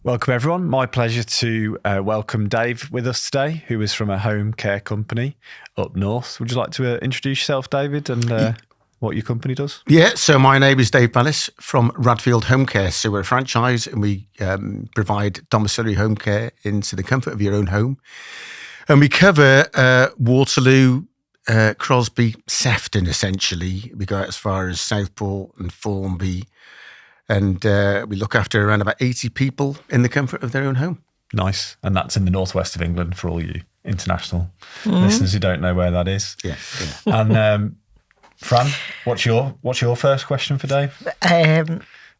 Welcome, everyone. My pleasure to welcome Dave with us today, who is from a home care company up north. Would you like to introduce yourself, David, and what your company does? Yeah, so my name is Dave Bellis from Radfield Home Care. So we're a franchise and we provide domiciliary home care into the comfort of your own home. And we cover Waterloo, Crosby, Sefton, essentially. We go out as far as Southport and Formby. And we look after around about 80 people in the comfort of their own home. Nice. And that's in the northwest of England for all you international listeners who don't know where that is. Yeah. And Fran, what's your first question for Dave?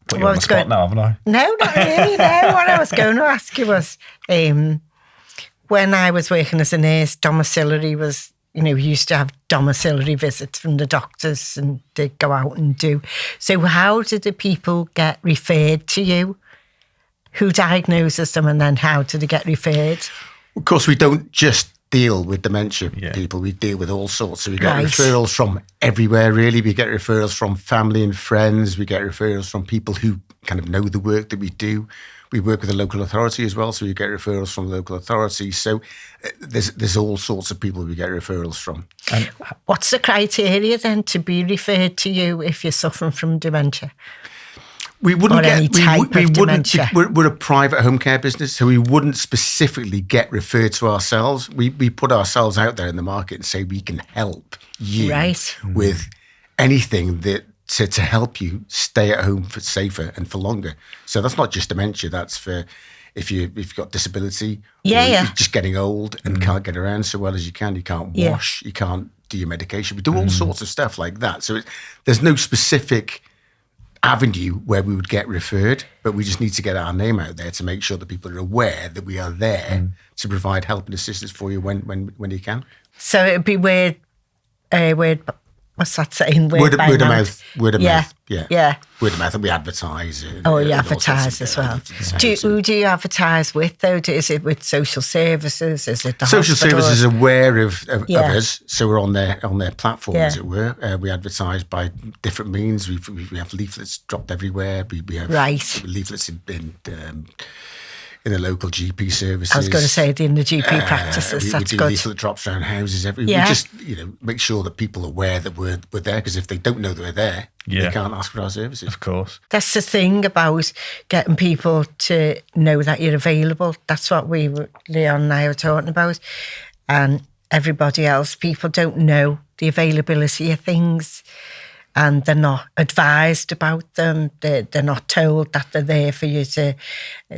Put you on the spot now, haven't I? No, not really. No, what I was going to ask you was, when I was working as a nurse, domiciliary was, we used to have domiciliary visits from the doctors and they'd go out and do. So how did the people get referred to you? Who diagnoses them and then how do they get referred? Of course, we don't just deal with dementia people. We deal with all sorts. So we get referrals from everywhere, really. We get referrals from family and friends. We get referrals from people who kind of know the work that we do. We work with a local authority as well, so we get referrals from local authorities. So there's all sorts of people we get referrals from. And what's the criteria then to be referred to you if you're suffering from dementia? We wouldn't dementia. We're a private home care business, so we wouldn't specifically get referred to ourselves. We put ourselves out there in the market and say we can help you with anything that to help you stay at home for safer and for longer. So that's not just dementia. That's for if you've got disability, or you're just getting old and can't get around so well as you can. You can't wash. You can't do your medication. We do all sorts of stuff like that. So there's no specific avenue where we would get referred, but we just need to get our name out there to make sure that people are aware that we are there to provide help and assistance for you when you can. So it'd be word. What's that saying? Word of mouth. Word of mouth. Yeah. Word of mouth, and we advertise. You advertise as well. Who do you advertise with, though? Is it with social services? Is it the social hospital? services are aware of us, so we're on their platform, as it were. We advertise by different means. We have leaflets dropped everywhere. We have leaflets in the local GP services. I was going to say in the GP practices. We do leaflet drops around houses everywhere. We just make sure that people are aware that we're there, because if they don't know that we're there, they can't ask for our services. Of course. That's the thing about getting people to know that you're available. That's what Leon and I were talking about. And everybody else, people don't know the availability of things. And they're not advised about them. They're not told that they're there for you to.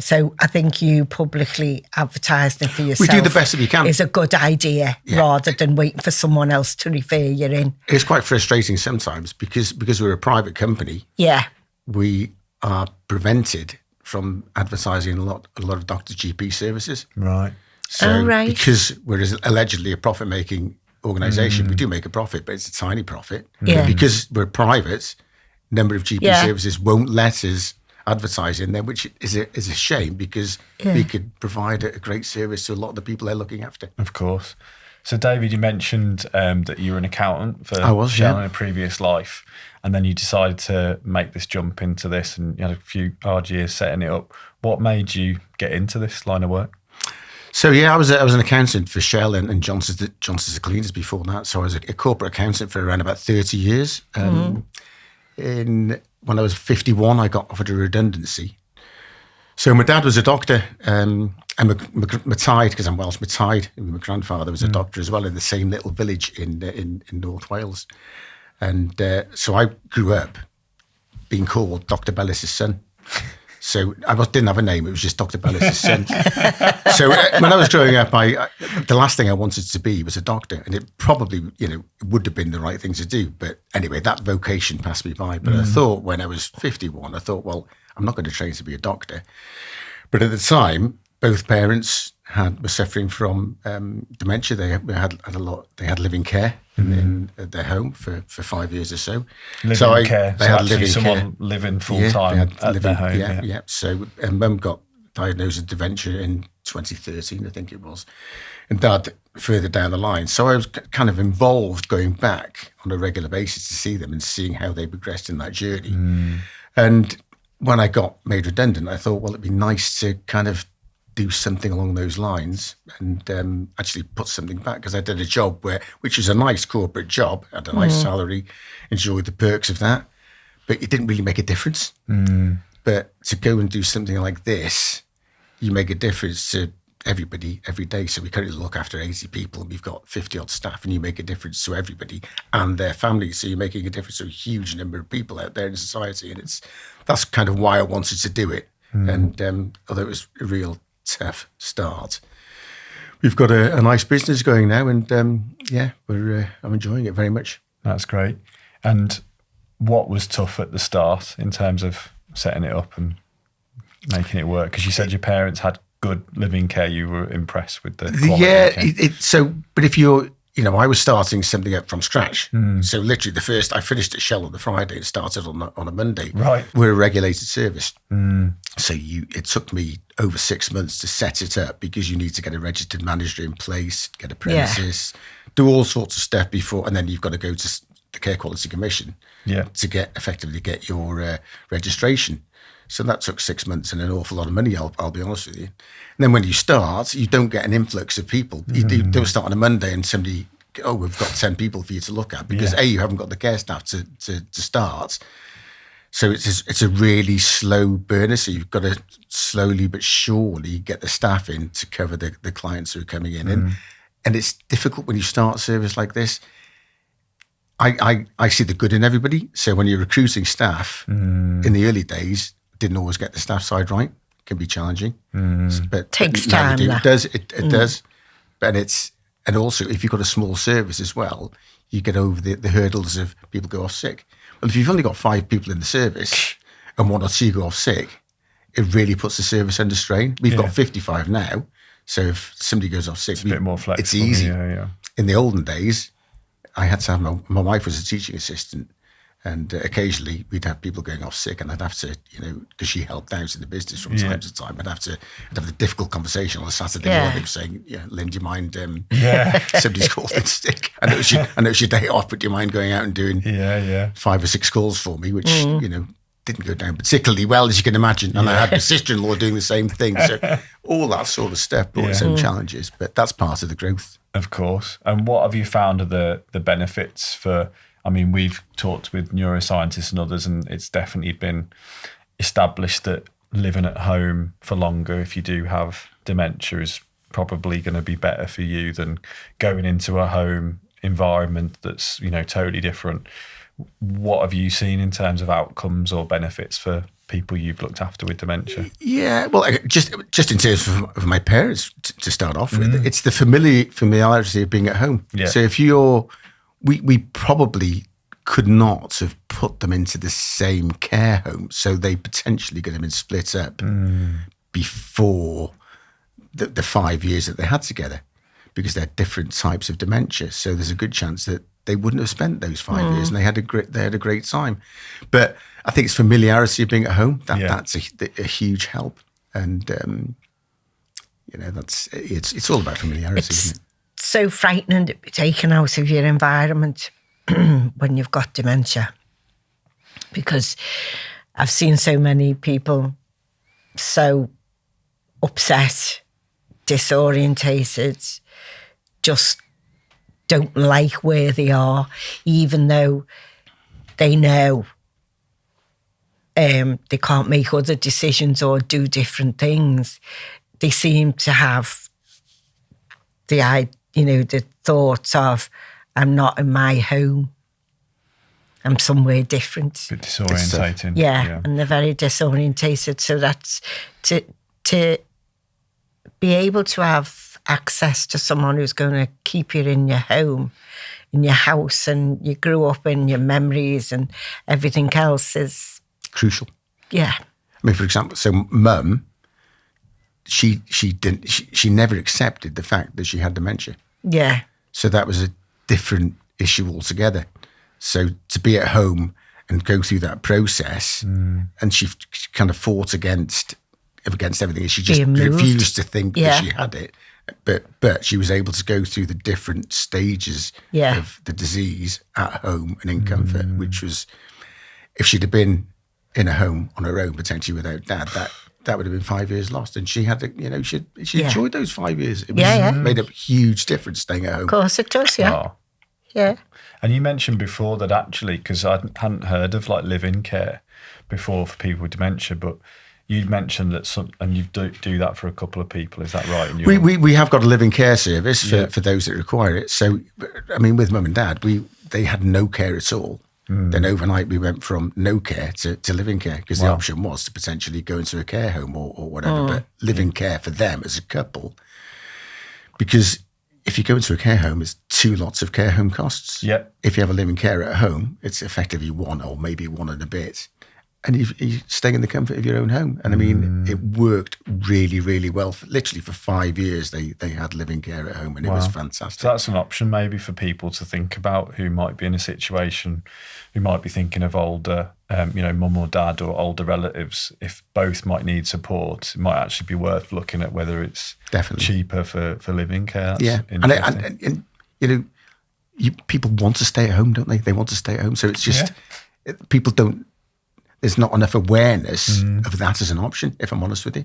So I think you publicly advertising for yourself. We do the best that we can. Is a good idea rather than waiting for someone else to refer you in. It's quite frustrating sometimes because we're a private company. Yeah, we are prevented from advertising a lot of doctors' GP services. Right. So because we're allegedly a profit-making organisation, we do make a profit, but it's a tiny profit. Yeah. But because we're private, a number of GP services won't let us advertise in there, which is a shame, because we could provide a great service to a lot of the people they're looking after. Of course. So, David, you mentioned that you were an accountant for Shell in a previous life, and then you decided to make this jump into this, and you had a few hard years setting it up. What made you get into this line of work? So I was an accountant for Shell and Johnson's Cleaners before that. So I was a corporate accountant for around about 30 years. When I was 51, I got offered a redundancy. So my dad was a doctor, and my tide, because I'm Welsh, my tide, my grandfather was a doctor as well in the same little village in North Wales. And so I grew up being called Dr. Bellis' son. So I didn't have a name, it was just Dr. Bellis' son. So when I was growing up, the last thing I wanted to be was a doctor. And it probably, would have been the right thing to do. But anyway, that vocation passed me by. But I thought when I was 51, well, I'm not going to train to be a doctor. But at the time, both parents were suffering from dementia. They had living care in their home for 5 years or so. Living care. They had living someone living full time at their home. Yeah. So Mum got diagnosed with dementia in 2013, I think it was, and Dad further down the line. So I was kind of involved going back on a regular basis to see them and seeing how they progressed in that journey. And when I got made redundant, I thought, well, it'd be nice to kind of do something along those lines and actually put something back, because I did a job which was a nice corporate job, had a nice salary, enjoyed the perks of that, but it didn't really make a difference. But to go and do something like this, you make a difference to everybody every day. So we currently look after 80 people and we've got 50 odd staff, and you make a difference to everybody and their families. So you're making a difference to a huge number of people out there in society. And that's kind of why I wanted to do it. And although it was a real tough start, we've got a nice business going now, and I'm enjoying it very much. That's great. And what was tough at the start in terms of setting it up and making it work? Because you said your parents had good living care. You were impressed with the quality. But if you're, I was starting something up from scratch. So literally I finished at Shell on the Friday and started on a Monday. Right. We're a regulated service. So it took me over 6 months to set it up, because you need to get a registered manager in place, get a premises, do all sorts of stuff before, and then you've got to go to the Care Quality Commission to effectively get your registration. So that took 6 months and an awful lot of money, I'll be honest with you. And then when you start, you don't get an influx of people. You don't start on a Monday and somebody, we've got 10 people for you to look at, because you haven't got the care staff to start. So it's a really slow burner. So you've got to slowly but surely get the staff in to cover the clients who are coming in. And it's difficult when you start a service like this. I see the good in everybody. So when you're recruiting staff in the early days, didn't always get the staff side right. It can be challenging, but takes time. It does. It does. And also, if you've got a small service as well, you get over the hurdles of people go off sick. Well, if you've only got 5 people in the service and 1 or 2 go off sick, it really puts the service under strain. We've got 55 now, so if somebody goes off sick, it's a bit more flexible. It's easy. In the olden days, I had to have my wife was a teaching assistant. And occasionally we'd have people going off sick, and I'd have to, because she helped out in the business from time to time, I'd have the difficult conversation on a Saturday morning saying, Lynn, do you mind, somebody's called in sick. I know it's your day off, but do you mind going out and doing 5 or 6 calls for me, which, didn't go down particularly well, as you can imagine. And I had my sister-in-law doing the same thing. So all that sort of stuff brought its own challenges, but that's part of the growth. Of course. And what have you found are the benefits for... I mean, we've talked with neuroscientists and others, and it's definitely been established that living at home for longer, if you do have dementia, is probably going to be better for you than going into a home environment that's, totally different. What have you seen in terms of outcomes or benefits for people you've looked after with dementia? Yeah, well, just in terms of my parents, to start off with, it's the familiarity of being at home. Yeah. So if we probably could not have put them into the same care home, so they potentially could have been split up before the 5 years that they had together, because they're different types of dementia. So there's a good chance that they wouldn't have spent those 5 years, and they had a great time. But I think it's familiarity of being at home that's a huge help, and it's all about familiarity, isn't it? So frightening to be taken out of your environment when you've got dementia, because I've seen so many people so upset, disorientated, just don't like where they are, even though they know they can't make other decisions or do different things. They seem to have the thoughts of, I'm not in my home, I'm somewhere different. A bit disorientating. Yeah, and they're very disorientated. So that's to be able to have access to someone who's going to keep you in your home, in your house, and you grew up in your memories and everything else is crucial. Yeah. I mean, for example, so Mum, she never accepted the fact that she had dementia. Yeah. So that was a different issue altogether. So to be at home and go through that process, and she kind of fought against everything. She just refused to think that she had it. But she was able to go through the different stages of the disease at home and in comfort, which was, if she'd have been in a home on her own, potentially without dad, that would have been 5 years lost. And she had to, she enjoyed those 5 years. It made a huge difference staying at home. Of course it does, yeah. Oh. Yeah. And you mentioned before that actually, because I hadn't heard of like live-in care before for people with dementia, but you mentioned that and you do that for a couple of people, is that right? We have got a live-in care service for those that require it. So, I mean, with mum and dad, they had no care at all. Then overnight we went from no care to live-in care, because the option was to potentially go into a care home or whatever, but live-in care for them as a couple, because if you go into a care home, it's 2 lots of care home costs. Yeah. If you have a live-in care at home, it's effectively 1 or maybe 1 and a bit. And you're staying in the comfort of your own home. And I mean, it worked really, really well. Literally for 5 years, they had living care at home, and it was fantastic. So that's an option maybe for people to think about who might be in a situation, who might be thinking of older, mum or dad or older relatives. If both might need support, it might actually be worth looking at whether it's cheaper for living care. That's and people want to stay at home, don't they? They want to stay at home. So it's just, people don't, there's not enough awareness of that as an option, if I'm honest with you.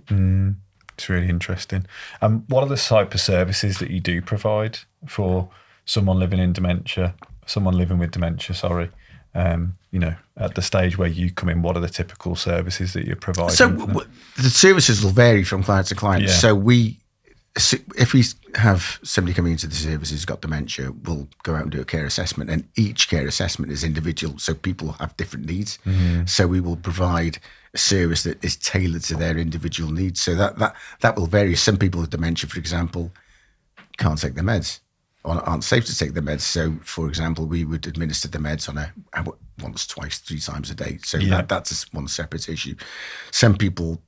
It's really interesting. What are the type of services that you do provide for someone living with dementia, at the stage where you come in, what are the typical services that you're providing? So the services will vary from client to client. Yeah. So if we have somebody coming into the service who's got dementia, we'll go out and do a care assessment, and each care assessment is individual, so people have different needs. So we will provide a service that is tailored to their individual needs. So that will vary. Some people with dementia, for example, can't take their meds or aren't safe to take their meds. So, for example, we would administer the meds on once, twice, 3 times a day. So that's one separate issue. Some people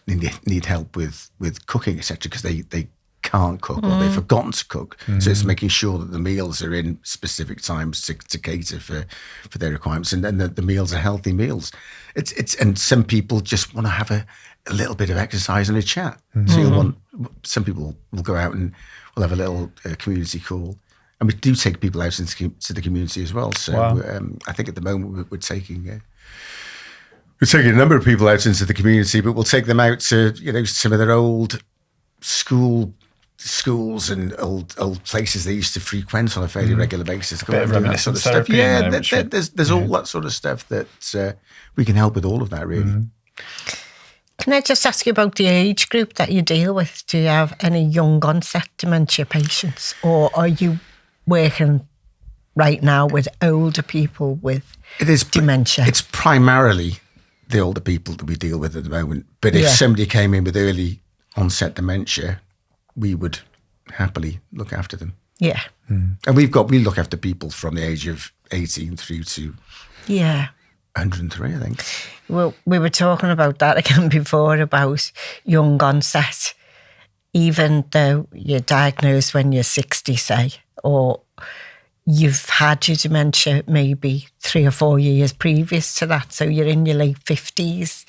need help with cooking, etc., because they can't cook or they've forgotten to cook. So it's making sure that the meals are in specific times to cater for their requirements, and then the meals are healthy meals. And some people just want to have a little bit of exercise and a chat. So some people will go out and we'll have a little community call, and we do take people out into the community as well. So I think at the moment we're taking a number of people out into the community, but we'll take them out to some of their old schools and old places they used to frequent on a fairly regular basis. A bit of reminiscence therapy. Yeah, there's all that sort of stuff that we can help with all of that, really. Can I just ask you about the age group that you deal with? Do you have any young onset dementia patients, or are you working right now with older people with dementia? It's primarily the older people that we deal with at the moment. But if somebody came in with early onset dementia, we would happily look after them. Yeah. And we look after people from the age of 18 through to 103, I think. Well, we were talking about that again before, about young onset. Even though you're diagnosed when you're 60, say, or you've had your dementia maybe 3 or 4 years previous to that, so you're in your late 50s.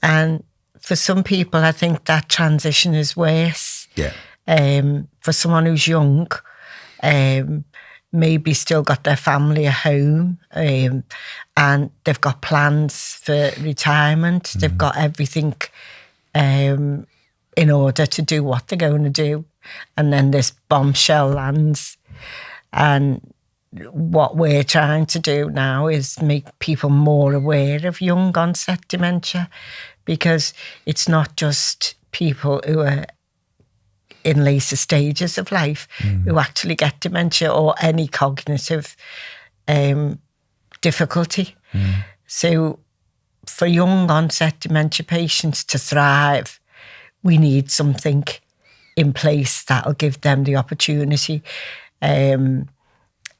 And for some people, I think that transition is worse. Yeah. For someone who's young, maybe still got their family at home, and they've got plans for retirement. They've got everything in order to do what they're going to do. And then this bombshell lands. And what we're trying to do now is make people more aware of young onset dementia, because it's not just people who are in later stages of life who actually get dementia or any cognitive difficulty. So for young onset dementia patients to thrive, we need something in place that'll give them the opportunity. And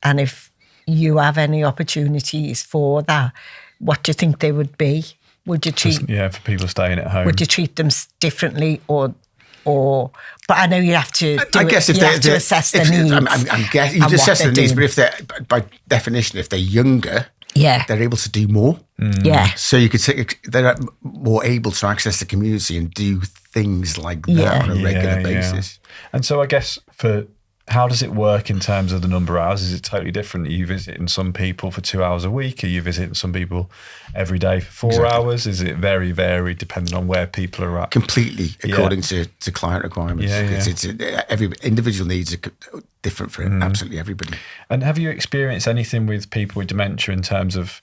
if you have any opportunities for that, what do you think they would be? Would you treat... for people staying at home. Would you treat them differently or... But I know you have to assess their needs. I'm guessing you assess their needs, but if they're, by definition, if they're younger, they're able to do more. So you could say they're more able to access the community and do things like that on a regular basis. And so I guess for how does it work in terms of the number of hours? Is it totally different? Are you visiting some people for 2 hours a week? Are you visiting some people every day for 4 hours? Is it very varied depending on where people are at? Completely, according to client requirements. It's every individual needs are different for absolutely everybody. And have you experienced anything with people with dementia in terms of,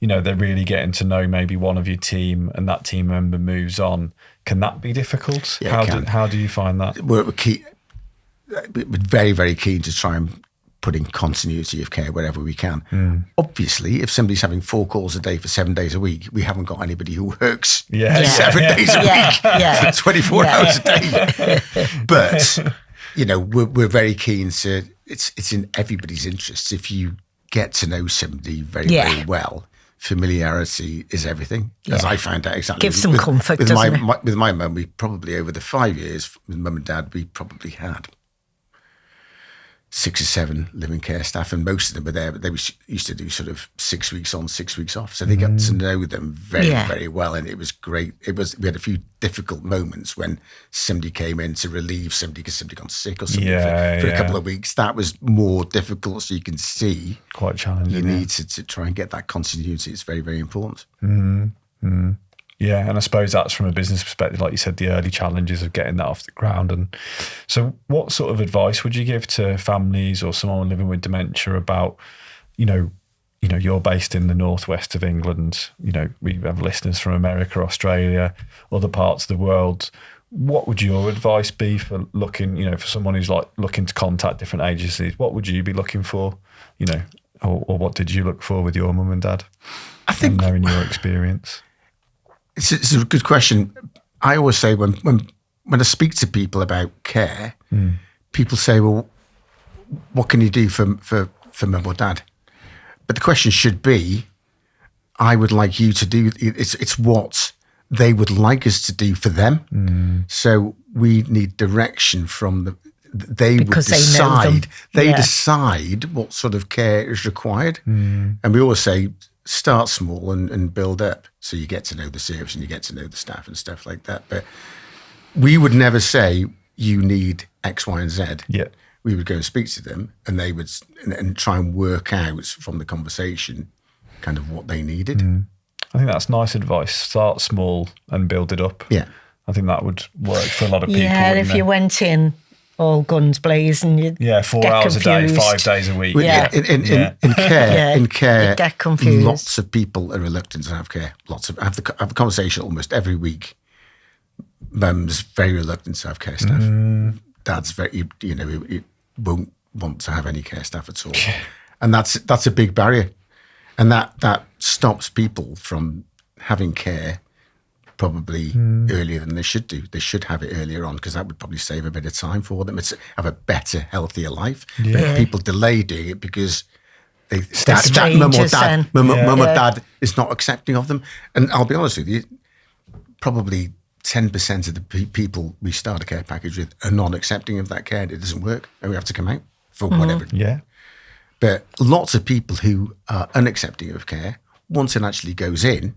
they're really getting to know maybe one of your team and that team member moves on? Can that be difficult? Yeah, how do you find that? We're very, very keen to try and put in continuity of care wherever we can. Obviously, if somebody's having 4 calls a day for 7 days a week, we haven't got anybody who works 7 days a week, 24 hours a day. But, we're very keen to, it's in everybody's interests. If you get to know somebody very, very well, familiarity is everything, as I found out exactly. Gives some comfort, doesn't it? With my mum, we probably, over the 5 years with mum and dad, we probably had 6 or 7 living care staff, and most of them were there, but they used to do sort of 6 weeks on, 6 weeks off. So they got to know them very, very well, and it was great. We had a few difficult moments when somebody came in to relieve somebody because somebody got sick or something for a couple of weeks. That was more difficult, so you can see quite challenging. You need to try and get that continuity. It's very, very important. Yeah, and I suppose that's from a business perspective, like you said, the early challenges of getting that off the ground. And so what sort of advice would you give to families or someone living with dementia about, you're based in the northwest of England, we have listeners from America, Australia, other parts of the world. What would your advice be for looking, for someone who's like looking to contact different agencies? What would you be looking for, or what did you look for with your mum and dad? I think, knowing your experience. It's a good question. I always say when I speak to people about care, people say, well, what can you do for mum or dad? But the question should be, I would like you to do, it's what they would like us to do for them. So we need direction from they decide what sort of care is required. And we always say, start small and build up, so you get to know the service and you get to know the staff and stuff like that. But we would never say you need X, Y, and Z. Yeah, we would go and speak to them, and they would and try and work out from the conversation kind of what they needed. I think that's nice advice. Start small and build it up. Yeah, I think that would work for a lot of people. Yeah, if you went in all guns blazing, you'd 4 hours a day, 5 days a week. In care, get confused. Lots of people are reluctant to have care. I have a conversation almost every week. Mum's very reluctant to have care staff. Dad's very, he won't want to have any care staff at all, and that's a big barrier, and that stops people from having care probably earlier than they should do. They should have it earlier on, because that would probably save a bit of time for them. It's have a better, healthier life. But people delay doing it because mum or dad is not accepting of them. And I'll be honest with you, probably 10% of the people we start a care package with are not accepting of that care. It doesn't work, and we have to come out for whatever. Yeah. But lots of people who are unaccepting of care, once it actually goes in,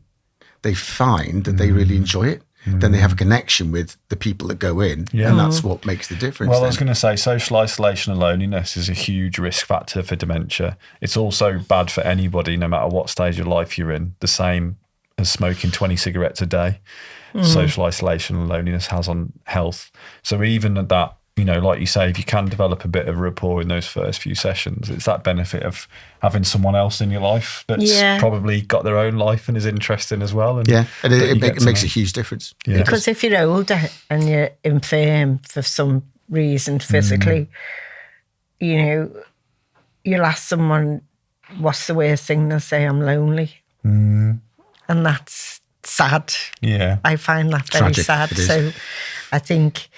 they find that they really enjoy it. Then they have a connection with the people that go in, and that's what makes the difference. Well, I was going to say, social isolation and loneliness is a huge risk factor for dementia. It's also bad for anybody, no matter what stage of life you're in, the same as smoking 20 cigarettes a day. Social isolation and loneliness has on health. So even at that, like you say, if you can develop a bit of rapport in those first few sessions, it's that benefit of having someone else in your life that's probably got their own life and is interesting as well. And it makes a huge difference. Yeah. Because if you're older and you're infirm for some reason physically, you'll ask someone, what's the worst thing? They'll say, I'm lonely. And that's sad. Yeah. I find that very sad. So I think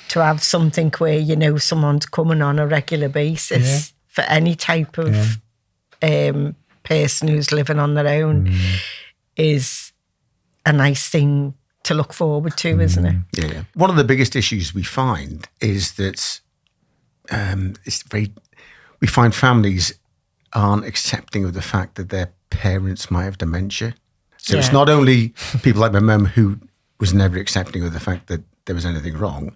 to have something where someone's coming on a regular basis for any type of person who's living on their own is a nice thing to look forward to, isn't it? Yeah. One of the biggest issues we find is that we find families aren't accepting of the fact that their parents might have dementia. So it's not only people like my mum who was never accepting of the fact that there was anything wrong.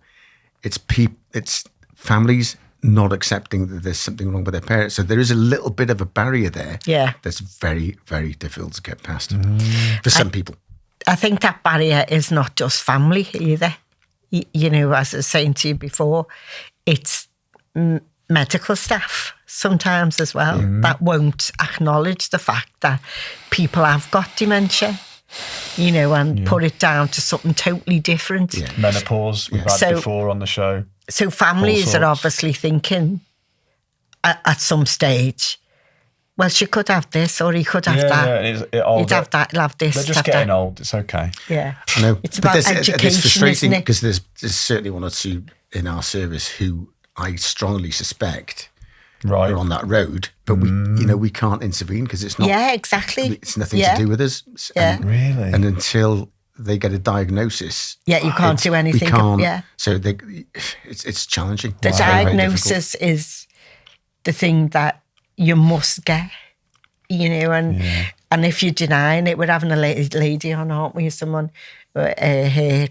It's families not accepting that there's something wrong with their parents. So there is a little bit of a barrier there. Yeah. That's very, very difficult to get past for some people. I think that barrier is not just family either. You know, as I was saying to you before, it's medical staff sometimes as well that won't acknowledge the fact that people have got dementia, you know, and put it down to something totally different. Yeah. Menopause, we've had before on the show. So families are obviously thinking at some stage, well, she could have this or he could have that. He'd have that, he'll have this. They're just getting old, it's okay. Yeah. No, it's about education, it's frustrating isn't it? because there's certainly one or two in our service who I strongly suspect are on that road, but we can't intervene because it's not. Yeah, exactly. It's nothing to do with us. Yeah. Really? And until they get a diagnosis, you can't do anything. We can't. Yeah. So it's challenging. The diagnosis is the thing that you must get, you know, and if you're denying it, we're having a lady on, aren't we? Someone, her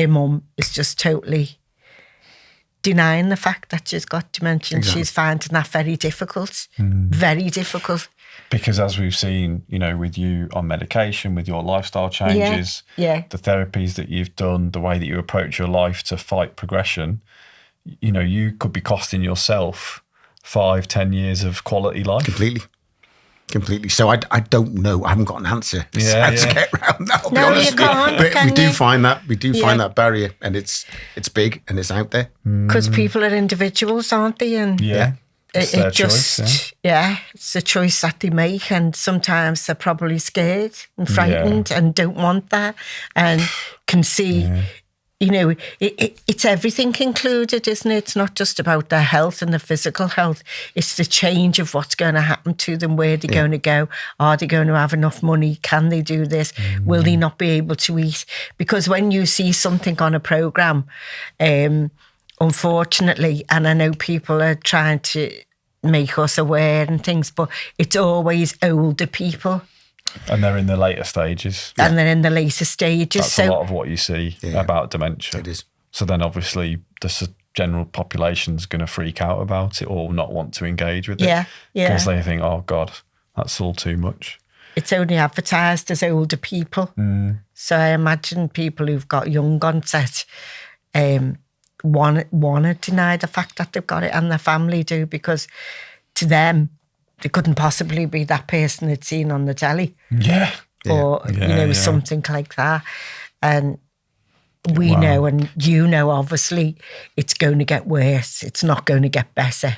mum is just totally denying the fact that she's got dementia. Exactly. She's finding that very difficult, very difficult. Because as we've seen, you know, with you on medication, with your lifestyle changes, the therapies that you've done, the way that you approach your life to fight progression, you know, you could be costing yourself 5-10 years of quality life. Completely. So I don't know. I haven't got an answer to get around that. I'll be honest. You can't, but we do find that. We do find that barrier, and it's big and it's out there. Because people are individuals, aren't they? And it's their choice. It's a choice that they make, and sometimes they're probably scared and frightened and don't want that, and can see. You know, it's everything included, isn't it? It's not just about their health and their physical health. It's the change of what's going to happen to them, where they're going to go. Are they going to have enough money? Can they do this? Will they not be able to eat? Because when you see something on a programme, unfortunately, and I know people are trying to make us aware and things, but it's always older people. And they're in the later stages. And they're in the later stages. That's a lot of what you see about dementia. It is. So then obviously the general population's going to freak out about it or not want to engage with it. Because they think, oh God, that's all too much. It's only advertised as older people. So I imagine people who've got young onset want to deny the fact that they've got it, and their family do, because to them, they couldn't possibly be that person they'd seen on the telly. Or, something like that. And we know, and you know, obviously, it's going to get worse. It's not going to get better.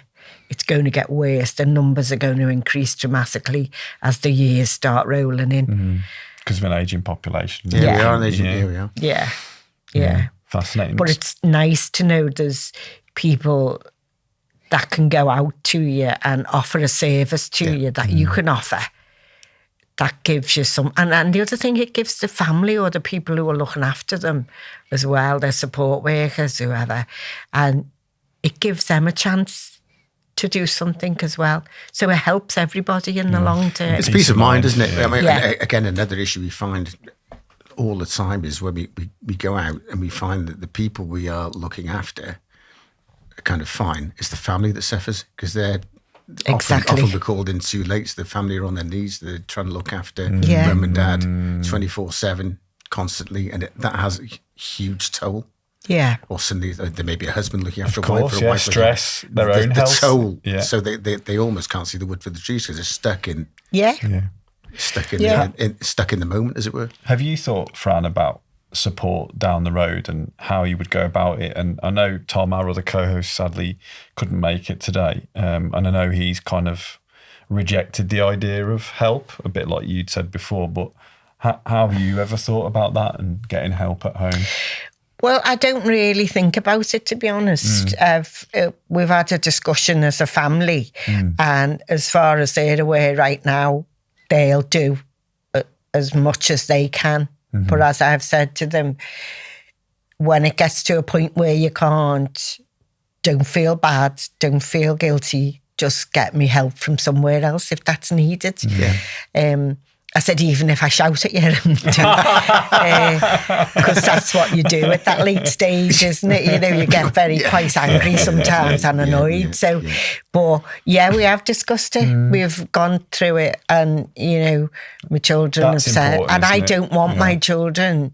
It's going to get worse. The numbers are going to increase dramatically as the years start rolling in. Because of an ageing population. We are an ageing area. Yeah. Fascinating. But it's nice to know there's people that can go out to you and offer a service to you that you can offer. That gives you some... And the other thing, it gives the family or the people who are looking after them as well, their support workers, whoever, and it gives them a chance to do something as well. So it helps everybody in the long term. It's peace of mind, isn't it? I mean, again, another issue we find all the time is when we go out and we find that the people we are looking after kind of fine, it's the family that suffers, because they're often we're called in too late, so the family are on their knees, they're trying to look after mum and dad 24/7 constantly, and that has a huge toll. Or suddenly there may be a husband looking after a wife, or a wife stress, their own health. The toll. So they almost can't see the wood for the trees because they're stuck in stuck in the moment, as it were. Have you thought, Fran, about support down the road and how you would go about it? And I know Tom, our other co-host, sadly couldn't make it today, and I know he's kind of rejected the idea of help, a bit like you'd said before, but how have you ever thought about that and getting help at home? Well, I don't really think about it, to be honest. We've had a discussion as a family, and as far as they're aware right now, they'll do as much as they can. But as I've said to them, when it gets to a point where you can't, don't feel bad, don't feel guilty, just get me help from somewhere else if that's needed. I said, even if I shout at you, because that's what you do at that late stage, isn't it? You know, you get very quite angry sometimes and annoyed. But yeah, we have discussed it. We've gone through it, and you know, my children have said, and I don't want my children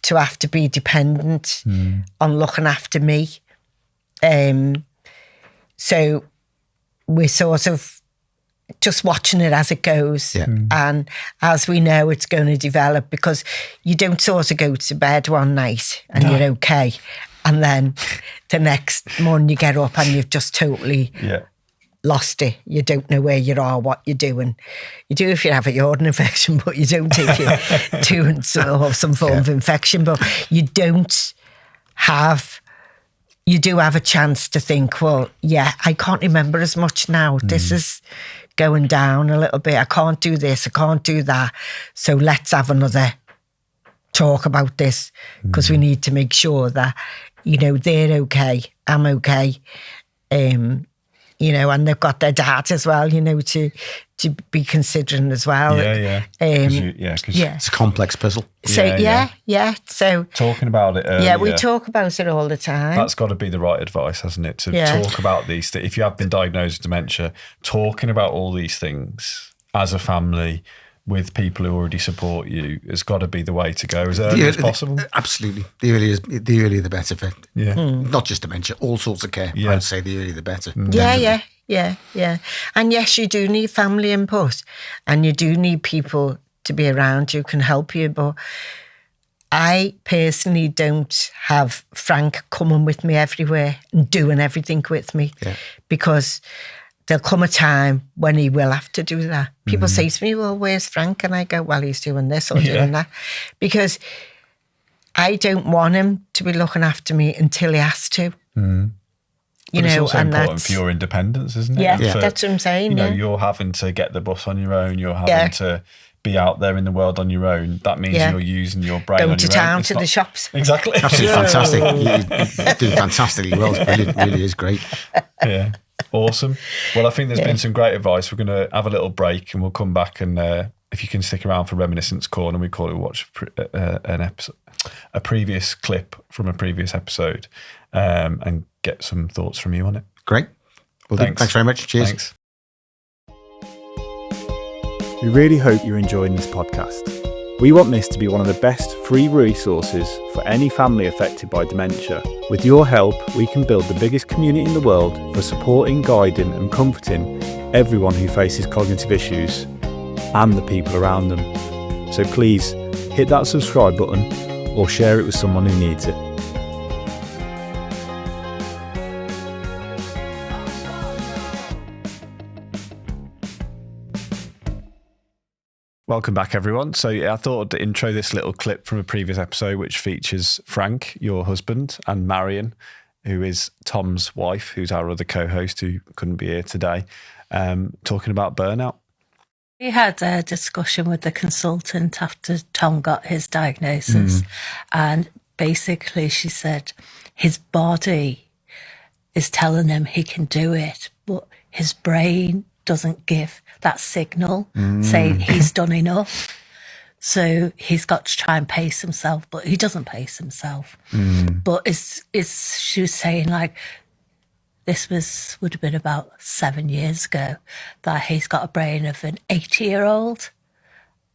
to have to be dependent on looking after me. So we're sort of just watching it as it goes. And as we know, it's going to develop, because you don't sort of go to bed one night and you're okay. And then the next morning you get up and you've just totally lost it. You don't know where you are, what you're doing. You do if you have a urine infection, but you don't if you're doing some form of infection. But you don't have... You do have a chance to think, well, yeah, I can't remember as much now. This is going down a little bit. I can't do this. I can't do that. So let's have another talk about this, because we need to make sure that, you know, they're okay. I'm okay. You know, and they've got their dad as well, you know, to be considering as well. It's a complex puzzle. So, So talking about it earlier. Yeah, we talk about it all the time. That's got to be the right advice, hasn't it? To talk about these things. If you have been diagnosed with dementia, talking about all these things as a family with people who already support you has got to be the way to go as early as possible. Absolutely. The earlier the better for not just dementia, all sorts of care. I would say the earlier the better. Yeah. And yes, you do need family input, and you do need people to be around who can help you. But I personally don't have Frank coming with me everywhere and doing everything with me, because there'll come a time when he will have to do that. People say to me, well, where's Frank? And I go, well, he's doing this or doing that. Because I don't want him to be looking after me until he has to. You know, it's also and important for your independence, isn't it? Yeah, that's what I'm saying. You know, you're having to get the bus on your own. You're having to be out there in the world on your own. That means you're using your brain Go on to your town own. to the shops. Exactly. Absolutely fantastic. You're doing fantastically well. It's brilliant. It really is great. Yeah. Awesome. Well, I think there's been some great advice. We're going to have a little break and we'll come back, and if you can stick around for Reminiscence Corner, we call it, watch a previous clip from a previous episode, and get some thoughts from you on it. Great. Well, thanks very much. Cheers. Thanks. We really hope you're enjoying this podcast. We want this to be one of the best free resources for any family affected by dementia. With your help, we can build the biggest community in the world for supporting, guiding and comforting everyone who faces cognitive issues and the people around them. So please hit that subscribe button or share it with someone who needs it. Welcome back, everyone. So I thought to intro this little clip from a previous episode, which features Frank, your husband, and Marion, who is Tom's wife, who's our other co-host who couldn't be here today, talking about burnout. We had a discussion with the consultant after Tom got his diagnosis, and basically she said his body is telling him he can do it, but his brain doesn't give that signal saying he's done enough. So he's got to try and pace himself, but he doesn't pace himself. But she was saying, like, this would have been about 7 years ago, that he's got a brain of an 80-year-old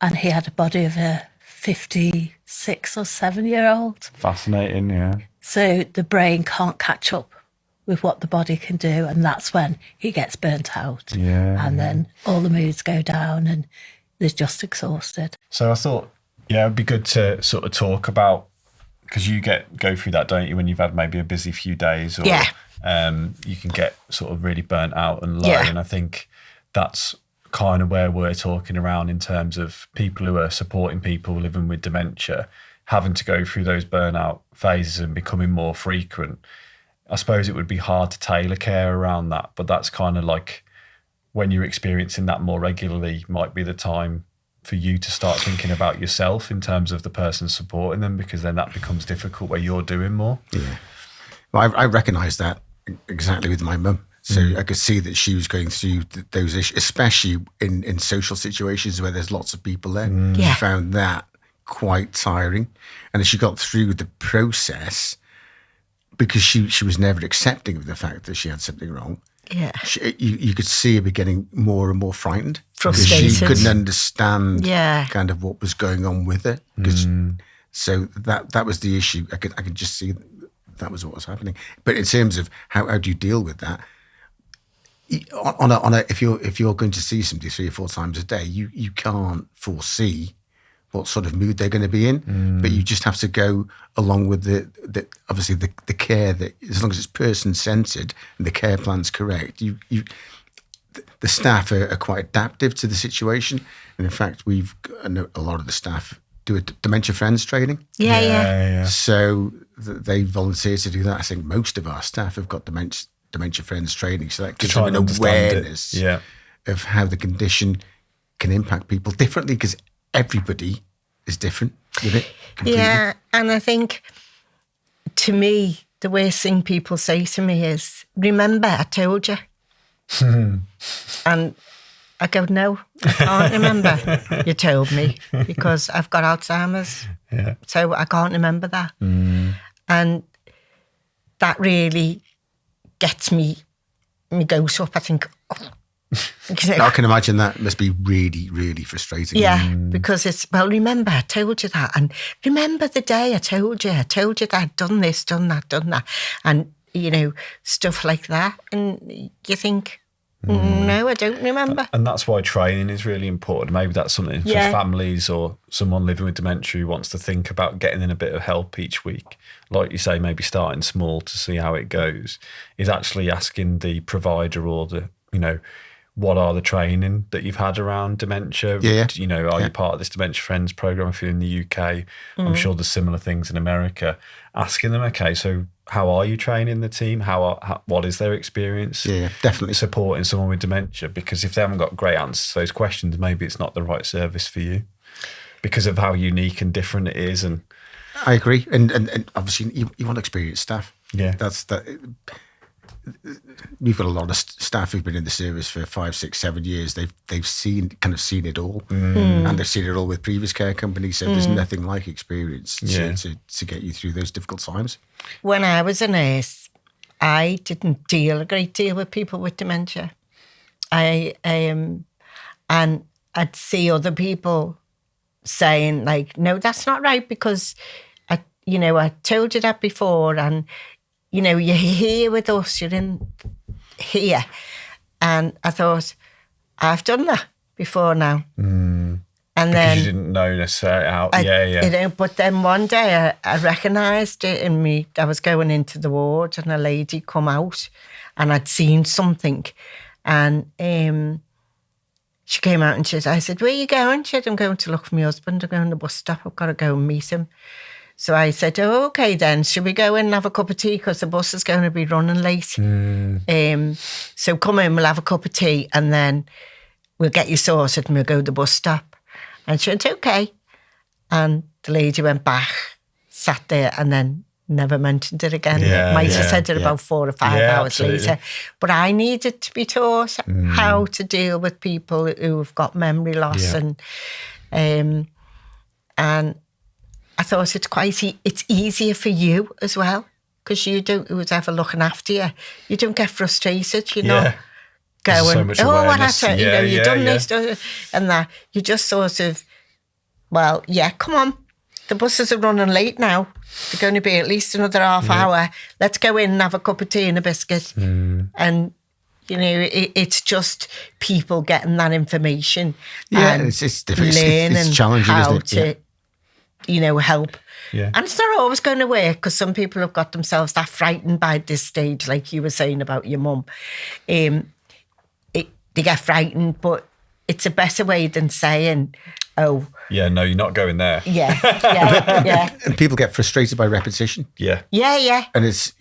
and he had a body of a 56 or 7-year-old. Fascinating, yeah. So the brain can't catch up with what the body can do, and that's when he gets burnt out. And then all the moods go down and they're just exhausted. So I thought, it'd be good to sort of talk about, because you go through that, don't you, when you've had maybe a busy few days, or you can get sort of really burnt out and low. And I think that's kind of where we're talking around in terms of people who are supporting people living with dementia, having to go through those burnout phases and becoming more frequent. I suppose it would be hard to tailor care around that, but that's kind of like when you're experiencing that more regularly might be the time for you to start thinking about yourself in terms of the person supporting them, because then that becomes difficult where you're doing more. Yeah. Well, I recognise that exactly with my mum. So I could see that she was going through those issues, especially in social situations where there's lots of people there. She found that quite tiring. And as she got through the process, because she was never accepting of the fact that she had something wrong, you could see her be getting more and more frightened. Frustrated. She couldn't understand kind of what was going on with her. So that was the issue. I could just see that was what was happening. But in terms of how do you deal with that, if you're going to see somebody 3 or 4 times a day, you can't foresee what sort of mood they're going to be in, but you just have to go along with the obviously the care, that as long as it's person-centred and the care plan's correct, the staff are quite adaptive to the situation. And in fact, I know a lot of the staff do a Dementia Friends training. Yeah. So they volunteer to do that. I think most of our staff have got Dementia Friends training, so that gives them an awareness of how the condition can impact people differently, because everybody is different with it completely. Yeah, and I think, to me, the worst thing people say to me is, remember, I told you. And I go, no, I can't remember. You told me, because I've got Alzheimer's. Yeah. So I can't remember that. And that really gets me goes up. I think, I can imagine that must be really, really frustrating. Yeah, because it's, well, remember, I told you that. And remember the day I told you that I'd done this, done that. And, stuff like that. And you think, no, I don't remember. And that's why training is really important. Maybe that's something for families or someone living with dementia who wants to think about getting in a bit of help each week. Like you say, maybe starting small to see how it goes, is actually asking the provider or the, what are the training that you've had around dementia? Yeah. Are you part of this Dementia Friends program if you're in the UK? I'm sure there's similar things in America. Asking them, okay, so how are you training the team? What is their experience? Yeah, definitely. Supporting someone with dementia, because if they haven't got great answers to those questions, maybe it's not the right service for you because of how unique and different it is. And I agree. And obviously you want experienced staff. Yeah. We've got a lot of staff who've been in the service for 5, 6, 7 years. They've seen it all, and they've seen it all with previous care companies. So there's nothing like experience to get you through those difficult times. When I was a nurse, I didn't deal a great deal with people with dementia. And I'd see other people saying like, "No, that's not right," because I told you that before, and you're here with us, you're in here. And I thought, I've done that before now. And because then you didn't know necessarily how. But then one day I recognised it in me. I was going into the ward and a lady come out and I'd seen something. And she came out and I said, "Where are you going?" She said, "I'm going to look for my husband. I'm going to the bus stop. I've got to go and meet him." So I said, "Oh, okay then, should we go in and have a cup of tea, because the bus is going to be running late. So come in, we'll have a cup of tea and then we'll get you sorted and we'll go to the bus stop." And she went, "Okay." And the lady went back, sat there, and then never mentioned it again. Might have said it about 4 or 5 hours later. But I needed to be taught how to deal with people who've got memory loss. And I thought it's easier for you as well, because you don't, who's ever looking after you, you don't get frustrated, you're not going, so "Oh, what happened? You've done this, and that." You just sort of, well, come on, the buses are running late now. They're going to be at least another half hour. Let's go in and have a cup of tea and a biscuit. And it's just people getting that information. Yeah, and it's different. It's challenging, isn't it? Help. Yeah. And it's not always going to work, because some people have got themselves that frightened by this stage, like you were saying about your mum. They get frightened, but it's a better way than saying, "Oh, yeah, no, you're not going there." Yeah. And people get frustrated by repetition. Yeah. And it's,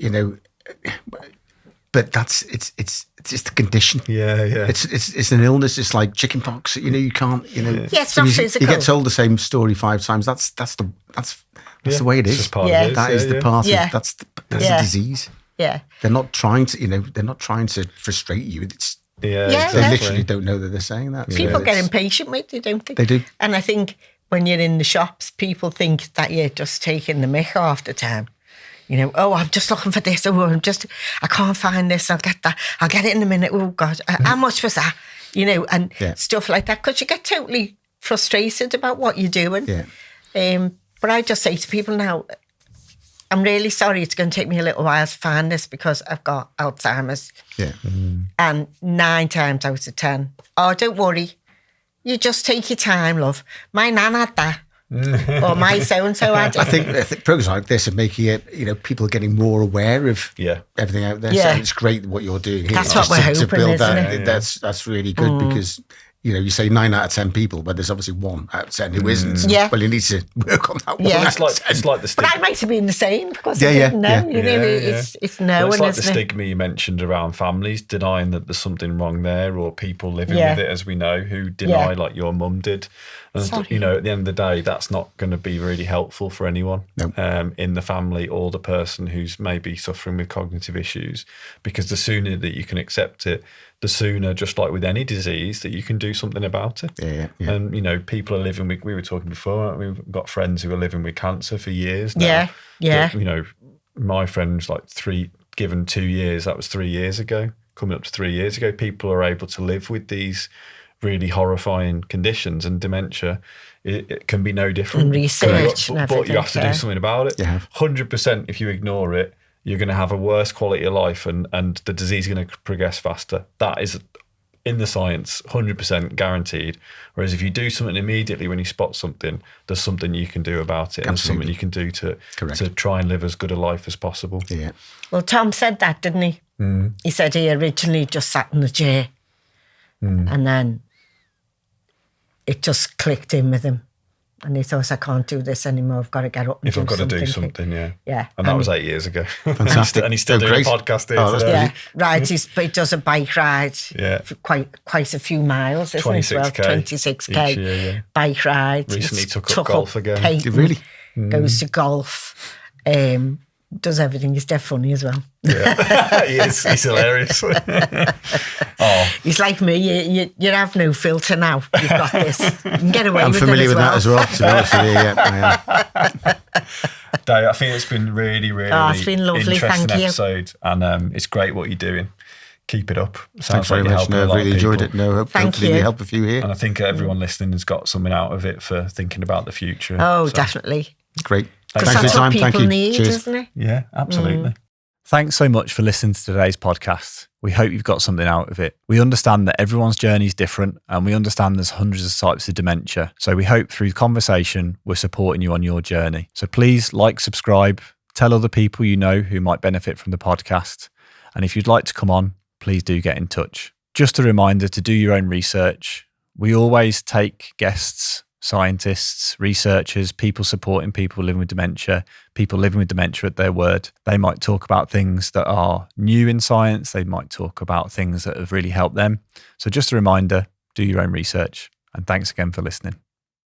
but it's just the condition. Yeah. It's an illness. It's like chicken pox. You can't. It's not physical. You get told the same story 5 times. That's the way it is. It's just part of it. That is the part. That's the disease. Yeah. They're not trying to frustrate you. Yeah, they literally don't know that they're saying that. People get impatient with you, don't they? They do. And I think when you're in the shops, people think that you're just taking the mick half the time. Oh, I'm just looking for this. Oh, I can't find this. I'll get that. I'll get it in a minute. Oh, God, how much was that? And stuff like that. Because you get totally frustrated about what you're doing. Yeah. But I just say to people now, I'm really sorry it's going to take me a little while to find this because I've got Alzheimer's. Yeah. And 9 times out of 10, oh, don't worry. You just take your time, love. My nan had that. Or my so-and-so had it. I think programs like this are making it, people are getting more aware of everything out there. Yeah. So it's great what you're doing here. That's what we're hoping, to build isn't that. it? That's really good because you say 9 out of 10 people, but there's obviously 1 out of 10 who isn't. Yeah. Well, you need to work on that one. Yeah. It's like the stigma. But I might have been the same because I didn't know. It's knowing, it's like the isn't it? stigma you mentioned around families, denying that there's something wrong there, or people living with it, as we know, who deny, like your mum did. And, at the end of the day, that's not going to be really helpful for anyone in the family or the person who's maybe suffering with cognitive issues, because the sooner that you can accept it, the sooner, just like with any disease, that you can do something about it. Yeah. And, people are living with, we were talking before, we've got friends who are living with cancer for years now. Yeah. That, my friend's like 2 years, that was 3 years ago, coming up to 3 years ago, people are able to live with these really horrifying conditions, and dementia, it can be no different. And research and everything. But you have to do something about it. Yeah. 100%, if you ignore it, you're going to have a worse quality of life, and the disease is going to progress faster. That is, in the science, 100% guaranteed. Whereas if you do something immediately when you spot something, there's something you can do about it. And something you can do to try and live as good a life as possible. Yeah. Well, Tom said that, didn't he? He said he originally just sat in the chair and then it just clicked in with him. And he thought, I can't do this anymore. I've got to get up and if do I've got something. to do something, Yeah. And that was 8 years ago. Fantastic. And he's still doing a podcast here today. Yeah, right. He does a bike ride for quite a few miles, isn't it? 26K each year, bike ride. Recently took up golf again. Painting, really? Goes to golf. Does everything. He's dead funny as well. Yeah. He's hilarious. He's like me. You have no filter now. You've got this. You can get away with it as well. I'm familiar with that as well, to be honest with you. Yeah, I am. Dave, I think it's been really, really it's been lovely. interesting Thank you. episode. And it's great what you're doing. Keep it up. Thanks very much. No, I've really enjoyed it. No, hopefully we help a few here. And I think everyone listening has got something out of it for thinking about the future. Oh, definitely. Great. Because that's what people need, isn't it? Yeah, absolutely. Thanks so much for listening to today's podcast. We hope you've got something out of it. We understand that everyone's journey is different, and we understand there's hundreds of types of dementia. So we hope through conversation, we're supporting you on your journey. So please like, subscribe, tell other people you know who might benefit from the podcast. And if you'd like to come on, please do get in touch. Just a reminder to do your own research. We always take guests, scientists, researchers, people supporting people living with dementia at their word. They might talk about things that are new in science. They might talk about things that have really helped them. So just a reminder, do your own research. And thanks again for listening.